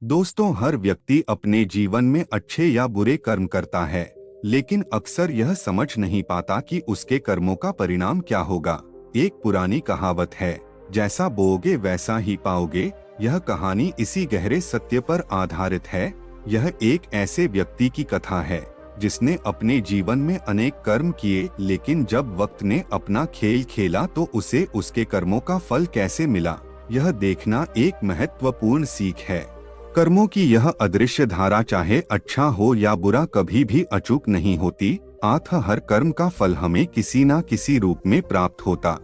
दोस्तों, हर व्यक्ति अपने जीवन में अच्छे या बुरे कर्म करता है, लेकिन अक्सर यह समझ नहीं पाता कि उसके कर्मों का परिणाम क्या होगा। एक पुरानी कहावत है, जैसा बोओगे वैसा ही पाओगे। यह कहानी इसी गहरे सत्य पर आधारित है। यह एक ऐसे व्यक्ति की कथा है जिसने अपने जीवन में अनेक कर्म किए, लेकिन जब वक्त ने अपना खेल खेला तो उसे उसके कर्मों का फल कैसे मिला, यह देखना एक महत्वपूर्ण सीख है। कर्मों की यह अदृश्य धारा चाहे अच्छा हो या बुरा कभी भी अचूक नहीं होती। हर कर्म का फल हमें किसी न किसी रूप में प्राप्त होता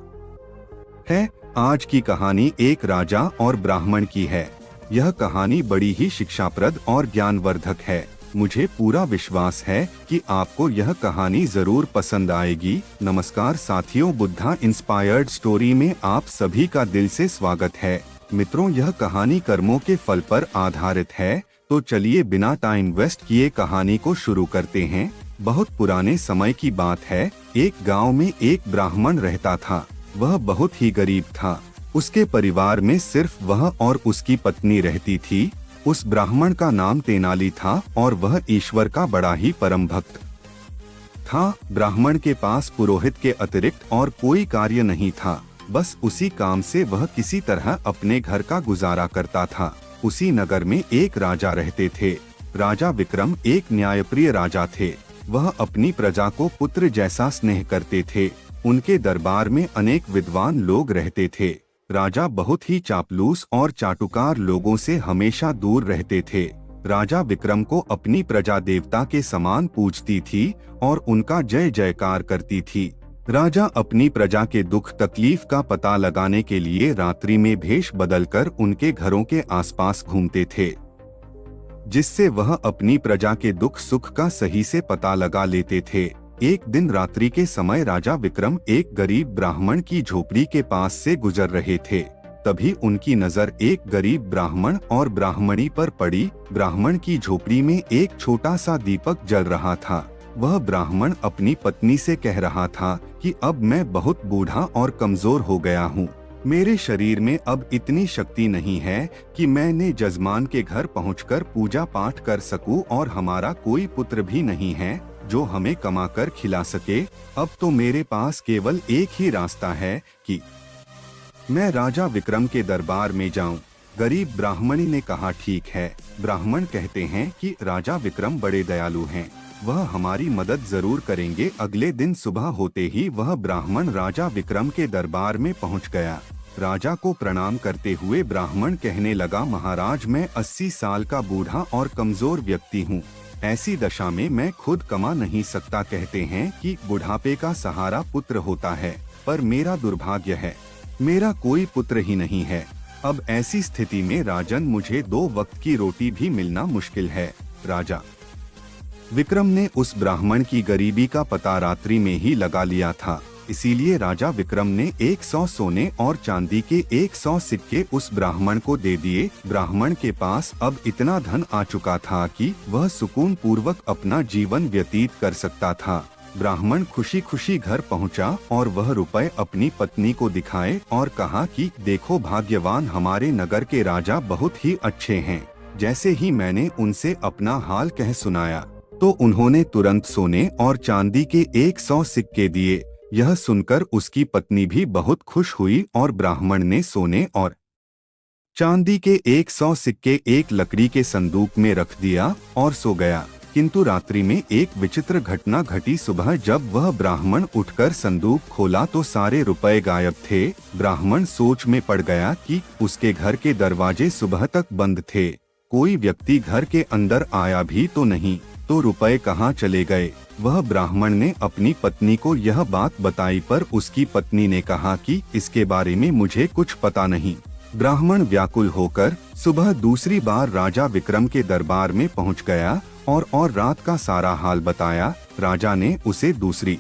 है। आज की कहानी एक राजा और ब्राह्मण की है। यह कहानी बड़ी ही शिक्षाप्रद और ज्ञानवर्धक है। मुझे पूरा विश्वास है कि आपको यह कहानी जरूर पसंद आएगी। नमस्कार साथियों, बुद्धा इंस्पायर्ड स्टोरी में आप सभी का दिल से स्वागत है। मित्रों, यह कहानी कर्मों के फल पर आधारित है। तो चलिए बिना टाइम वेस्ट किए कहानी को शुरू करते हैं। बहुत पुराने समय की बात है। एक गांव में एक ब्राह्मण रहता था। वह बहुत ही गरीब था। उसके परिवार में सिर्फ वह और उसकी पत्नी रहती थी। उस ब्राह्मण का नाम तेनाली था और वह ईश्वर का बड़ा ही परम भक्त था। ब्राह्मण के पास पुरोहित के अतिरिक्त और कोई कार्य नहीं था। बस उसी काम से वह किसी तरह अपने घर का गुजारा करता था। उसी नगर में एक राजा रहते थे। राजा विक्रम एक न्यायप्रिय राजा थे। वह अपनी प्रजा को पुत्र जैसा स्नेह करते थे। उनके दरबार में अनेक विद्वान लोग रहते थे। राजा बहुत ही चापलूस और चाटुकार लोगों से हमेशा दूर रहते थे। राजा विक्रम को अपनी प्रजा देवता के समान पूजती थी और उनका जय जयकार करती थी। राजा अपनी प्रजा के दुख तकलीफ का पता लगाने के लिए रात्रि में भेष बदलकर उनके घरों के आसपास घूमते थे, जिससे वह अपनी प्रजा के दुख सुख का सही से पता लगा लेते थे। एक दिन रात्रि के समय राजा विक्रम एक गरीब ब्राह्मण की झोपड़ी के पास से गुजर रहे थे। तभी उनकी नजर एक गरीब ब्राह्मण और ब्राह्मणी पर पड़ी। ब्राह्मण की झोपड़ी में एक छोटा सा दीपक जल रहा था। वह ब्राह्मण अपनी पत्नी से कह रहा था कि अब मैं बहुत बूढ़ा और कमजोर हो गया हूँ। मेरे शरीर में अब इतनी शक्ति नहीं है कि मैंने जजमान के घर पहुंचकर पूजा पाठ कर सकूं, और हमारा कोई पुत्र भी नहीं है जो हमें कमाकर खिला सके। अब तो मेरे पास केवल एक ही रास्ता है कि मैं राजा विक्रम के दरबार में जाऊं। गरीब ब्राह्मणी ने कहा, ठीक है। ब्राह्मण कहते हैं कि राजा विक्रम बड़े दयालु हैं, वह हमारी मदद जरूर करेंगे। अगले दिन सुबह होते ही वह ब्राह्मण राजा विक्रम के दरबार में पहुंच गया। राजा को प्रणाम करते हुए ब्राह्मण कहने लगा, महाराज, मैं 80 साल का बूढ़ा और कमजोर व्यक्ति हूँ। ऐसी दशा में मैं खुद कमा नहीं सकता। कहते हैं कि बुढ़ापे का सहारा पुत्र होता है, पर मेरा दुर्भाग्य है, मेरा कोई पुत्र ही नहीं है। अब ऐसी स्थिति में राजन, मुझे 2 वक्त की रोटी भी मिलना मुश्किल है। राजा विक्रम ने उस ब्राह्मण की गरीबी का पता रात्रि में ही लगा लिया था। इसीलिए राजा विक्रम ने 100 सोने और चांदी के 100 सिक्के उस ब्राह्मण को दे दिए। ब्राह्मण के पास अब इतना धन आ चुका था कि वह सुकून पूर्वक अपना जीवन व्यतीत कर सकता था। ब्राह्मण खुशी खुशी घर पहुंचा और वह रुपए अपनी पत्नी को दिखाए और कहा कि देखो भाग्यवान, हमारे नगर के राजा बहुत ही अच्छे हैं। जैसे ही मैंने उनसे अपना हाल कह सुनाया तो उन्होंने तुरंत सोने और चांदी के 100 सिक्के दिए। यह सुनकर उसकी पत्नी भी बहुत खुश हुई और ब्राह्मण ने सोने और चांदी के 100 सिक्के एक लकड़ी के संदूक में रख दिया और सो गया। किंतु रात्रि में एक विचित्र घटना घटी। सुबह जब वह ब्राह्मण उठकर संदूक खोला तो सारे रुपए गायब थे। ब्राह्मण सोच में पड़ गया कि उसके घर के दरवाजे सुबह तक बंद थे, कोई व्यक्ति घर के अंदर आया भी तो नहीं, तो रुपए कहाँ चले गए। वह ब्राह्मण ने अपनी पत्नी को यह बात बताई, पर उसकी पत्नी ने कहा कि इसके बारे में मुझे कुछ पता नहीं। ब्राह्मण व्याकुल होकर सुबह दूसरी बार राजा विक्रम के दरबार में पहुंच गया और रात का सारा हाल बताया। राजा ने उसे दूसरी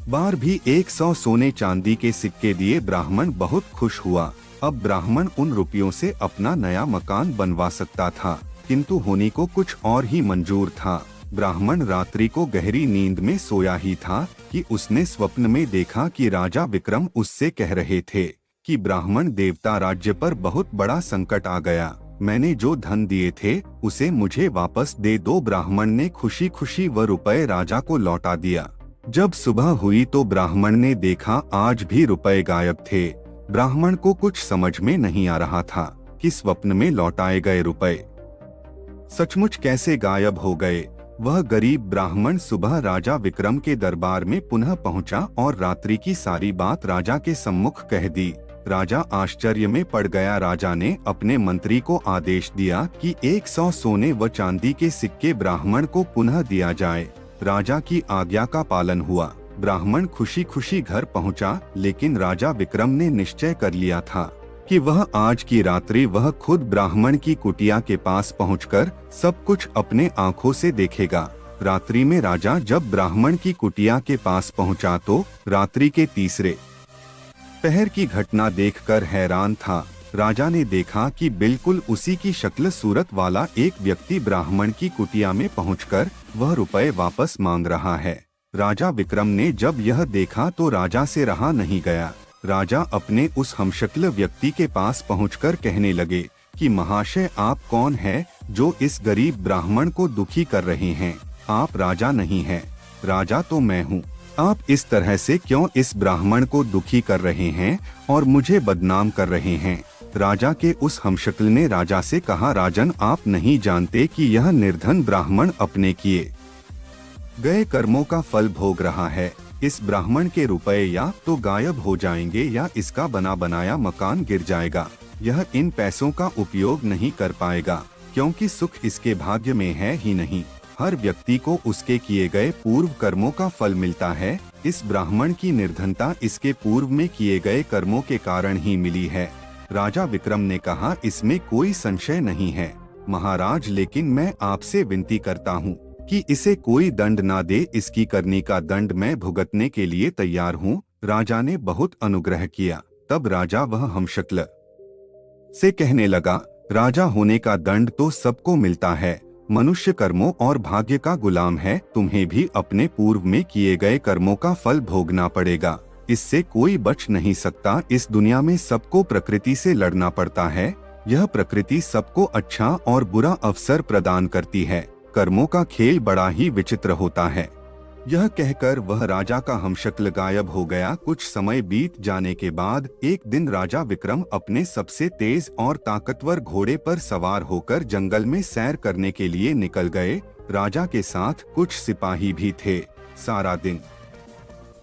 बार भी 100 सोने चांदी के सिक्के दिए। ब्राह्मण बहुत खुश हुआ। अब ब्राह्मण उन रुपयों से अपना नया मकान बनवा सकता था, किंतु होने को कुछ और ही मंजूर था। ब्राह्मण रात्रि को गहरी नींद में सोया ही था कि उसने स्वप्न में देखा कि राजा विक्रम उससे कह रहे थे कि ब्राह्मण देवता राज्य पर बहुत बड़ा संकट आ गया। मैंने जो धन दिए थे उसे मुझे वापस दे दो। ब्राह्मण ने खुशी खुशी वह रुपए राजा को लौटा दिया। जब सुबह हुई तो ब्राह्मण ने देखा आज भी रुपए गायब थे। ब्राह्मण को कुछ समझ में नहीं आ रहा था कि स्वप्न में लौटाए गए रुपए सचमुच कैसे गायब हो गए। वह गरीब ब्राह्मण सुबह राजा विक्रम के दरबार में पुनः पहुंचा और रात्रि की सारी बात राजा के सम्मुख कह दी। राजा आश्चर्य में पड़ गया। राजा ने अपने मंत्री को आदेश दिया कि 100 सोने व चांदी के सिक्के ब्राह्मण को पुनः दिया जाए। राजा की आज्ञा का पालन हुआ। ब्राह्मण खुशी खुशी घर पहुंचा, लेकिन राजा विक्रम ने निश्चय कर लिया था कि वह आज की रात्रि वह खुद ब्राह्मण की कुटिया के पास पहुंचकर सब कुछ अपने आंखों से देखेगा। रात्रि में राजा जब ब्राह्मण की कुटिया के पास पहुंचा तो रात्रि के तीसरे पहर की घटना देखकर हैरान था। राजा ने देखा कि बिल्कुल उसी की शक्ल सूरत वाला एक व्यक्ति ब्राह्मण की कुटिया में पहुंचकर वह रुपए वापस मांग रहा है। राजा विक्रम ने जब यह देखा तो राजा से रहा नहीं गया। राजा अपने उस हमशक्ल व्यक्ति के पास पहुंचकर कहने लगे कि महाशय, आप कौन है जो इस गरीब ब्राह्मण को दुखी कर रहे हैं? आप राजा नहीं हैं। राजा तो मैं हूँ। आप इस तरह से क्यों इस ब्राह्मण को दुखी कर रहे हैं और मुझे बदनाम कर रहे हैं? राजा के उस हमशक्ल ने राजा से कहा, राजन, आप नहीं जानते कि यह निर्धन ब्राह्मण अपने किए गए कर्मों का फल भोग रहा है। इस ब्राह्मण के रुपए या तो गायब हो जाएंगे या इसका बना बनाया मकान गिर जाएगा। यह इन पैसों का उपयोग नहीं कर पाएगा, क्योंकि सुख इसके भाग्य में है ही नहीं। हर व्यक्ति को उसके किए गए पूर्व कर्मों का फल मिलता है। इस ब्राह्मण की निर्धनता इसके पूर्व में किए गए कर्मों के कारण ही मिली है। राजा विक्रम ने कहा, इसमें कोई संशय नहीं है महाराज, लेकिन मैं आपसे विनती करता हूँ कि इसे कोई दंड ना दे। इसकी करनी का दंड मैं भुगतने के लिए तैयार हूँ। राजा ने बहुत अनुग्रह किया। तब राजा वह हमशक्ल से कहने लगा, राजा होने का दंड तो सबको मिलता है। मनुष्य कर्मों और भाग्य का गुलाम है। तुम्हें भी अपने पूर्व में किए गए कर्मों का फल भोगना पड़ेगा। इससे कोई बच नहीं सकता। इस दुनिया में सबको प्रकृति से लड़ना पड़ता है। यह प्रकृति सबको अच्छा और बुरा अवसर प्रदान करती है। कर्मों का खेल बड़ा ही विचित्र होता है। यह कहकर वह राजा का हमशक्ल गायब हो गया। कुछ समय बीत जाने के बाद एक दिन राजा विक्रम अपने सबसे तेज और ताकतवर घोड़े पर सवार होकर जंगल में सैर करने के लिए निकल गए। राजा के साथ कुछ सिपाही भी थे। सारा दिन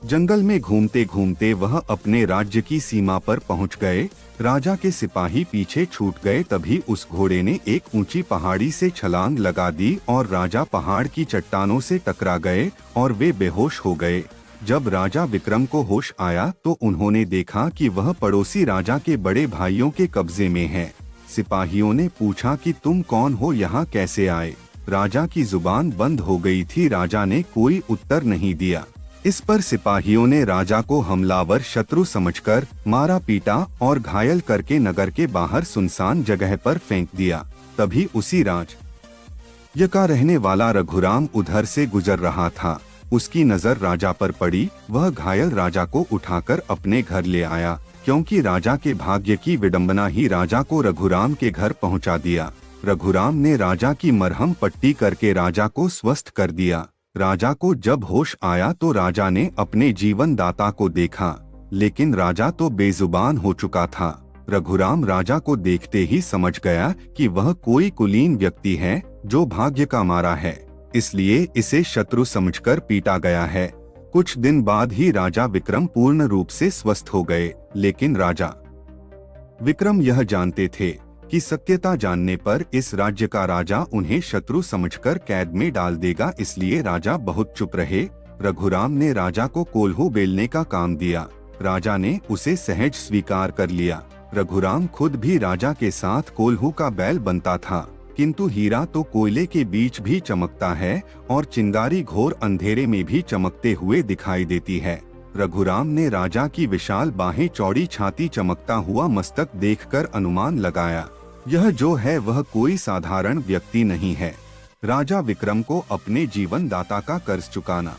जंगल में घूमते घूमते वह अपने राज्य की सीमा पर पहुंच गए। राजा के सिपाही पीछे छूट गए। तभी उस घोड़े ने एक ऊंची पहाड़ी से छलांग लगा दी और राजा पहाड़ की चट्टानों से टकरा गए और वे बेहोश हो गए। जब राजा विक्रम को होश आया तो उन्होंने देखा कि वह पड़ोसी राजा के बड़े भाइयों के कब्जे में है। सिपाहियों ने पूछा कि तुम कौन हो, यहाँ कैसे आए? राजा की जुबान बंद हो गई थी। राजा ने कोई उत्तर नहीं दिया। इस पर सिपाहियों ने राजा को हमलावर शत्रु समझकर मारा पीटा और घायल करके नगर के बाहर सुनसान जगह पर फेंक दिया। तभी उसी राज्य का रहने वाला रघुराम उधर से गुजर रहा था। उसकी नजर राजा पर पड़ी। वह घायल राजा को उठाकर अपने घर ले आया, क्योंकि राजा के भाग्य की विडंबना ही राजा को रघुराम के घर पहुंचा दिया। रघुराम ने राजा की मरहम पट्टी करके राजा को स्वस्थ कर दिया। राजा को जब होश आया तो राजा ने अपने जीवन दाता को देखा, लेकिन राजा तो बेजुबान हो चुका था। रघुराम राजा को देखते ही समझ गया कि वह कोई कुलीन व्यक्ति है जो भाग्य का मारा है, इसलिए इसे शत्रु समझकर पीटा गया है। कुछ दिन बाद ही राजा विक्रम पूर्ण रूप से स्वस्थ हो गए, लेकिन राजा विक्रम यह जानते थे कि सत्यता जानने पर इस राज्य का राजा उन्हें शत्रु समझकर कैद में डाल देगा, इसलिए राजा बहुत चुप रहे। रघुराम ने राजा को कोल्हू बेलने का काम दिया। राजा ने उसे सहज स्वीकार कर लिया। रघुराम खुद भी राजा के साथ कोल्हू का बैल बनता था, किंतु हीरा तो कोयले के बीच भी चमकता है और चिंगारी घोर अंधेरे में भी चमकते हुए दिखाई देती है। रघुराम ने राजा की विशाल बाहें, चौड़ी छाती, चमकता हुआ मस्तक देखकर अनुमान लगाया, यह जो है वह कोई साधारण व्यक्ति नहीं है। राजा विक्रम को अपने जीवन दाता का कर्ज चुकाना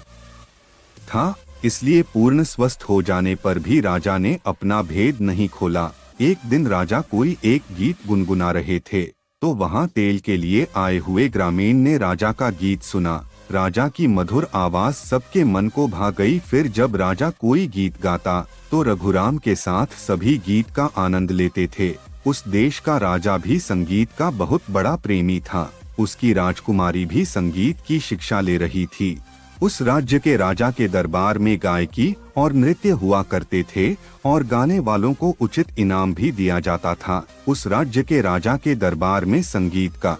था, इसलिए पूर्ण स्वस्थ हो जाने पर भी राजा ने अपना भेद नहीं खोला। एक दिन राजा कोई एक गीत गुनगुना रहे थे। तो वहाँ तेल के लिए आए हुए ग्रामीण ने राजा का गीत सुना। राजा की मधुर आवाज सबके मन को भा गई। फिर जब राजा कोई गीत गाता तो रघुराम के साथ सभी गीत का आनंद लेते थे। उस देश का राजा भी संगीत का बहुत बड़ा प्रेमी था। उसकी राजकुमारी भी संगीत की शिक्षा ले रही थी। उस राज्य के राजा के दरबार में गायकी और नृत्य हुआ करते थे और गाने वालों को उचित इनाम भी दिया जाता था। उस राज्य के राजा के दरबार में संगीत का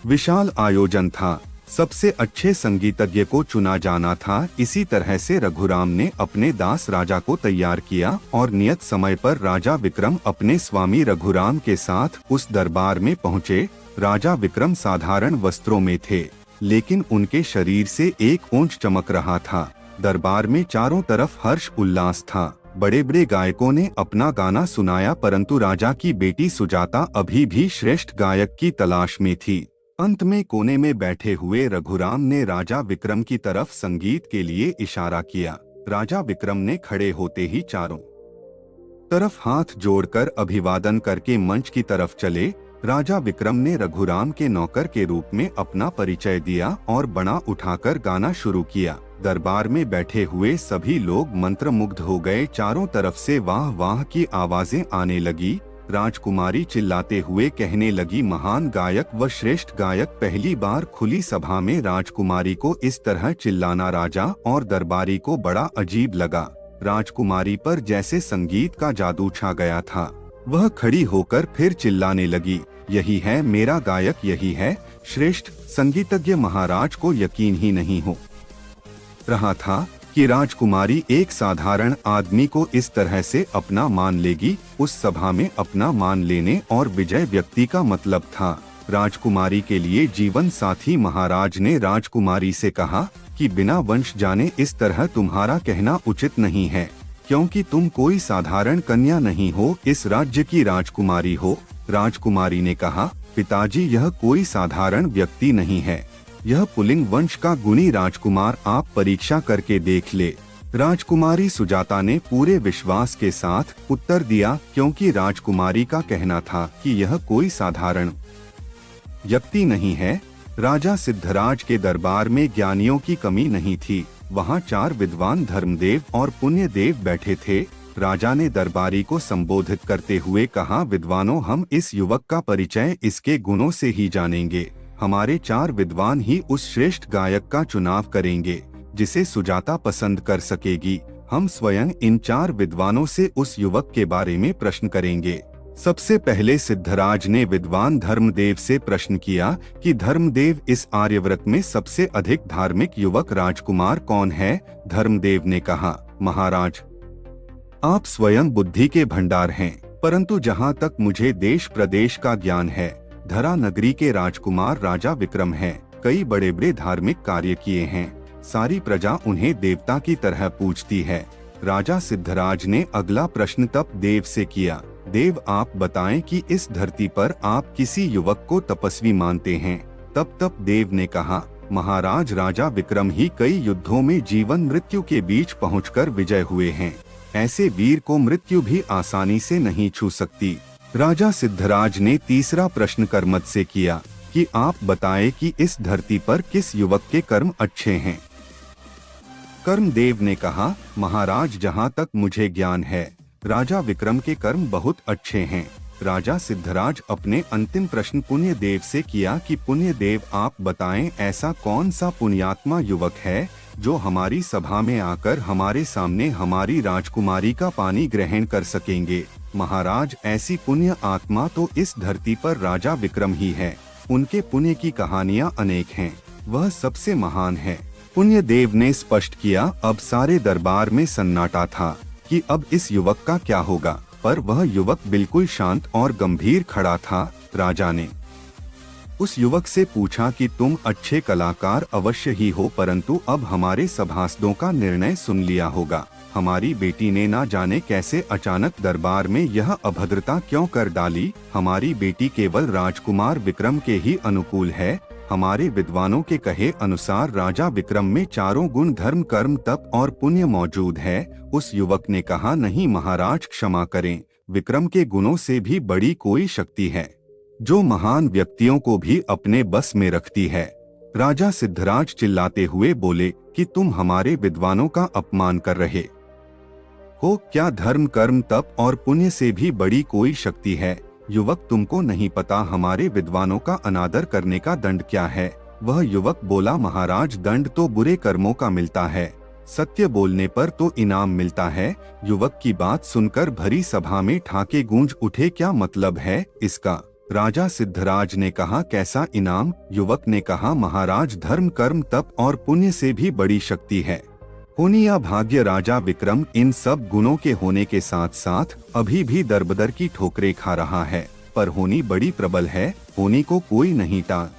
विशाल आयोजन था। सबसे अच्छे संगीतज्ञ को चुना जाना था। इसी तरह से रघुराम ने अपने दास राजा को तैयार किया और नियत समय पर राजा विक्रम अपने स्वामी रघुराम के साथ उस दरबार में पहुँचे। राजा विक्रम साधारण वस्त्रों में थे, लेकिन उनके शरीर से एक ऊंच चमक रहा था। दरबार में चारों तरफ हर्ष उल्लास था। बड़े बड़े गायकों ने अपना गाना सुनाया, परंतु राजा की बेटी सुजाता अभी भी श्रेष्ठ गायक की तलाश में थी। अंत में कोने में बैठे हुए रघुराम ने राजा विक्रम की तरफ संगीत के लिए इशारा किया। राजा विक्रम ने खड़े होते ही चारों तरफ हाथ जोड़कर अभिवादन करके मंच की तरफ चले। राजा विक्रम ने रघुराम के नौकर के रूप में अपना परिचय दिया और बना उठाकर गाना शुरू किया। दरबार में बैठे हुए सभी लोग मंत्रमुग्ध हो गए। चारों तरफ से वाह वाह की आवाजें आने लगी। राजकुमारी चिल्लाते हुए कहने लगी, महान गायक व श्रेष्ठ गायक। पहली बार खुली सभा में राजकुमारी को इस तरह चिल्लाना राजा और दरबारी को बड़ा अजीब लगा। राजकुमारी पर जैसे संगीत का जादू छा गया था। वह खड़ी होकर फिर चिल्लाने लगी, यही है मेरा गायक, यही है श्रेष्ठ संगीतज्ञ। महाराज को यकीन ही नहीं हो रहा था कि राजकुमारी एक साधारण आदमी को इस तरह से अपना मान लेगी। उस सभा में अपना मान लेने और विजय व्यक्ति का मतलब था राजकुमारी के लिए जीवन साथी। महाराज ने राजकुमारी से कहा कि बिना वंश जाने इस तरह तुम्हारा कहना उचित नहीं है, क्योंकि तुम कोई साधारण कन्या नहीं हो, इस राज्य की राजकुमारी हो। राजकुमारी ने कहा, पिताजी यह कोई साधारण व्यक्ति नहीं है, यह पुलिंग वंश का गुणी राजकुमार, आप परीक्षा करके देख ले। राजकुमारी सुजाता ने पूरे विश्वास के साथ उत्तर दिया, क्योंकि राजकुमारी का कहना था कि यह कोई साधारण व्यक्ति नहीं है। राजा सिद्धराज के दरबार में ज्ञानियों की कमी नहीं थी। वहाँ 4 विद्वान धर्मदेव और पुण्यदेव बैठे थे। राजा ने दरबारी को संबोधित करते हुए कहा, विद्वानों, हम इस युवक का परिचय इसके गुणों से ही जानेंगे। हमारे 4 विद्वान ही उस श्रेष्ठ गायक का चुनाव करेंगे जिसे सुजाता पसंद कर सकेगी। हम स्वयं इन 4 विद्वानों से उस युवक के बारे में प्रश्न करेंगे। सबसे पहले सिद्धराज ने विद्वान धर्मदेव से प्रश्न किया कि धर्मदेव, इस आर्यव्रत में सबसे अधिक धार्मिक युवक राजकुमार कौन है? धर्मदेव ने कहा, महाराज, आप स्वयं बुद्धि के भंडार हैं, परंतु जहाँ तक मुझे देश प्रदेश का ज्ञान है, धरा नगरी के राजकुमार राजा विक्रम हैं। कई बड़े बड़े धार्मिक कार्य किए हैं, सारी प्रजा उन्हें देवता की तरह पूजती है। राजा सिद्धराज ने अगला प्रश्न तप देव से किया, देव आप बताएं कि इस धरती पर आप किसी युवक को तपस्वी मानते हैं? तप देव ने कहा, महाराज, राजा विक्रम ही कई युद्धों में जीवन मृत्यु के बीच पहुंचकर विजय हुए हैं। ऐसे वीर को मृत्यु भी आसानी से नहीं छू सकती। राजा सिद्धराज ने तीसरा प्रश्न कर्मठ से किया कि आप बताएं कि इस धरती पर किस युवक के कर्म अच्छे हैं? कर्मदेव ने कहा, महाराज, जहाँ तक मुझे ज्ञान है, राजा विक्रम के कर्म बहुत अच्छे हैं। राजा सिद्धराज अपने अंतिम प्रश्न पुण्यदेव से किया कि पुण्यदेव आप बताएं, ऐसा कौन सा पुण्यात्मा युवक है जो हमारी सभा में आकर हमारे सामने हमारी राजकुमारी का पानी ग्रहण कर सकेंगे? महाराज, ऐसी पुण्य आत्मा तो इस धरती पर राजा विक्रम ही है। उनके पुण्य की कहानियां अनेक हैं, वह सबसे महान है। पुण्यदेव ने स्पष्ट किया। अब सारे दरबार में सन्नाटा था कि अब इस युवक का क्या होगा, पर वह युवक बिल्कुल शांत और गंभीर खड़ा था। राजा ने उस युवक से पूछा कि तुम अच्छे कलाकार अवश्य ही हो, परंतु अब हमारे सभासदों का निर्णय सुन लिया होगा। हमारी बेटी ने ना जाने कैसे अचानक दरबार में यह अभद्रता क्यों कर डाली। हमारी बेटी केवल राजकुमार विक्रम के ही अनुकूल है। हमारे विद्वानों के कहे अनुसार राजा विक्रम में चारों गुण, धर्म, कर्म, तप और पुण्य मौजूद है। उस युवक ने कहा, नहीं महाराज, क्षमा करें, विक्रम के गुणों से भी बड़ी कोई शक्ति है जो महान व्यक्तियों को भी अपने बस में रखती है। राजा सिद्धराज चिल्लाते हुए बोले कि तुम हमारे विद्वानों का अपमान कर रहे हो। क्या धर्म, कर्म, तप और पुण्य से भी बड़ी कोई शक्ति है? युवक, तुमको नहीं पता हमारे विद्वानों का अनादर करने का दंड क्या है? वह युवक बोला, महाराज, दंड तो बुरे कर्मों का मिलता है, सत्य बोलने पर तो इनाम मिलता है। युवक की बात सुनकर भरी सभा में ठाके गूंज उठे। क्या मतलब है इसका? राजा सिद्धराज ने कहा, कैसा इनाम? युवक ने कहा, महाराज, धर्म, कर्म, तप और पुण्य से भी बड़ी शक्ति है। होनी या भाग्य। राजा विक्रम इन सब गुणों के होने के साथ साथ अभी भी दरबदर की ठोकरें खा रहा है, पर होनी बड़ी प्रबल है, होनी को कोई नहीं टाल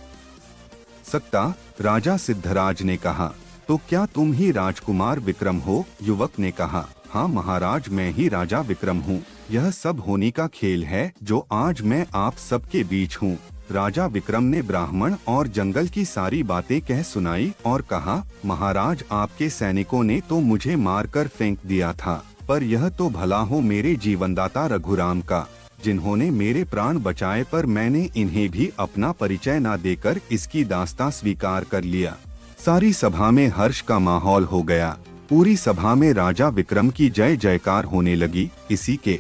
सकता। राजा सिद्धराज ने कहा, तो क्या तुम ही राजकुमार विक्रम हो? युवक ने कहा, हाँ महाराज, मैं ही राजा विक्रम हूँ। यह सब होनी का खेल है जो आज मैं आप सबके बीच हूँ। राजा विक्रम ने ब्राह्मण और जंगल की सारी बातें कह सुनाई और कहा, महाराज, आपके सैनिकों ने तो मुझे मारकर फेंक दिया था, पर यह तो भला हो मेरे जीवनदाता रघुराम का, जिन्होंने मेरे प्राण बचाए, पर मैंने इन्हें भी अपना परिचय न देकर इसकी दास्तां स्वीकार कर लिया। सारी सभा में हर्ष का माहौल हो गया। पूरी सभा में राजा विक्रम की जय जयकार होने लगी। इसी के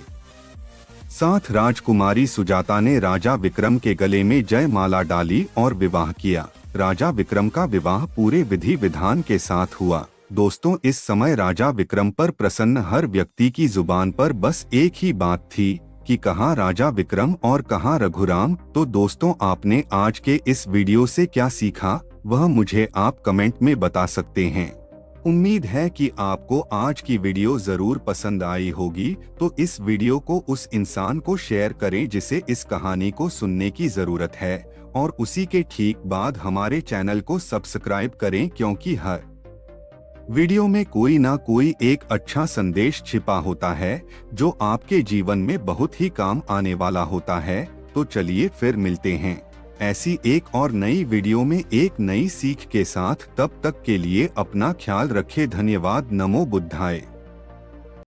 साथ राजकुमारी सुजाता ने राजा विक्रम के गले में जय माला डाली और विवाह किया। राजा विक्रम का विवाह पूरे विधि विधान के साथ हुआ। दोस्तों, इस समय राजा विक्रम पर प्रसन्न हर व्यक्ति की जुबान पर बस एक ही बात थी कि कहाँ राजा विक्रम और कहाँ रघुराम। तो दोस्तों, आपने आज के इस वीडियो से क्या सीखा, वह मुझे आप कमेंट में बता सकते हैं। उम्मीद है कि आपको आज की वीडियो जरूर पसंद आई होगी। तो इस वीडियो को उस इंसान को शेयर करें जिसे इस कहानी को सुनने की जरूरत है, और उसी के ठीक बाद हमारे चैनल को सब्सक्राइब करें, क्योंकि हर वीडियो में कोई ना कोई एक अच्छा संदेश छिपा होता है जो आपके जीवन में बहुत ही काम आने वाला होता है। तो चलिए फिर मिलते हैं ऐसी एक और नई वीडियो में एक नई सीख के साथ। तब तक के लिए अपना ख्याल रखें। धन्यवाद। नमो बुद्धाय।